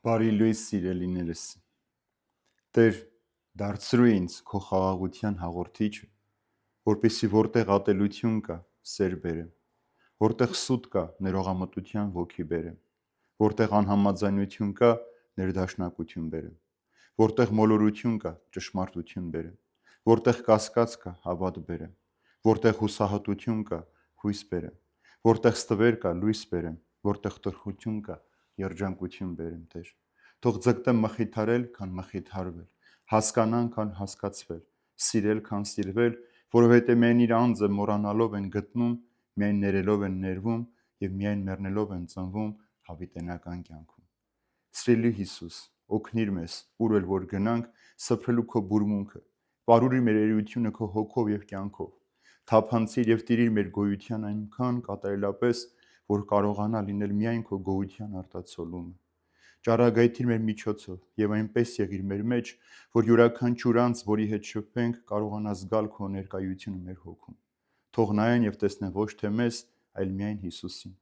Բարի լույս սիրելիներս, Տեր, դարձրու ինձ քո խաղաղության հաղորդիչը, որպեսզի որտեղ ատելություն կա, սեր բերեմ, որտեղ սուտ կա, ներողամտության ոգի բերեմ, որտեղ անհամաձայնություն կա, ներդաշնակություն բերեմ, որտեղ մոլորություն կա, ճշմարտություն բերեմ, որտեղ կասկած կա, հավատ բերեմ, որտեղ հուսահատություն կա, հույս բերեմ, որտեղ ստվեր կա, լույս բերեմ, որտեղ տրխություն կա, երջանկություն բերեմ, Տեր։ Թող ձգտեմ մխիթարել, քան մխիթարվել, հասկանան, քան հասկացվել, սիրել, քան սիրվել, որովհետև միայն իր անձը մոռանալով են գտնում, միայն ներելով են ներվում և միայն մեռնելով են ծնվում հավիտենական կյանքում։ Սիրելի Հիսուս, օգնիր մեզ, ուր էլ որ գնանք, սփռելու քո բուրմունքը, պարուրիր մեր էությունը քո հոգով և կյանքով, թափանցիր և տիրիր մեր գոյության այնքան կատարելապես, որ կարողանա լինել միայն քո գոհության արտացոլումը։ Ճառագայթիր մեր միջոցով և այնպես եղիր մեր մեջ, որ յուրաքանչյուր անձ, որի հետ շփվենք, կարողանա զգալ քո ներկայությունը մեր հոգում։ Թող նայեն և տեսնեն ոչ թե մեզ, այլ միայն Հիսուսին։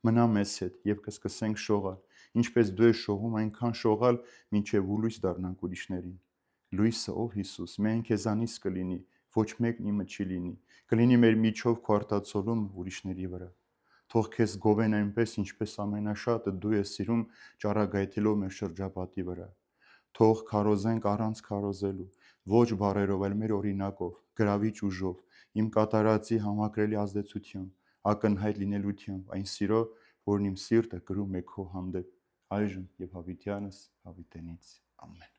Մնա մեզ հետ և կսկսենք շողալ, ինչպես դու ես շողում, այնքան շողալ, մինչև ուլույս դառնանք ուրիշներին։ Լույսը, ով Հիսուս, միայն քեզանից կլինի, ոչ մեկն իմը չի լինի, կլինի մեր միջով քո արտացոլումը ուրիշների վրա։ Թող քեզ գովեն այնպես, ինչպես ամենաշատը դու ես սիրում ճառագայթելով մեր շրջապատի վրա։ Թող քարոզենք առանց քարոզելու, ոչ բառերով, այլ մեր օրինակով, գրավիչ ուժով, իմ կատարածի համակրելի ազդեցությամբ, ակնհայտ լինելությամբ, այն սիրո, որն իմ սիրտը կրում է քո հանդեպ, այժմ և հավիտյանս հավիտենից։ Ամեն։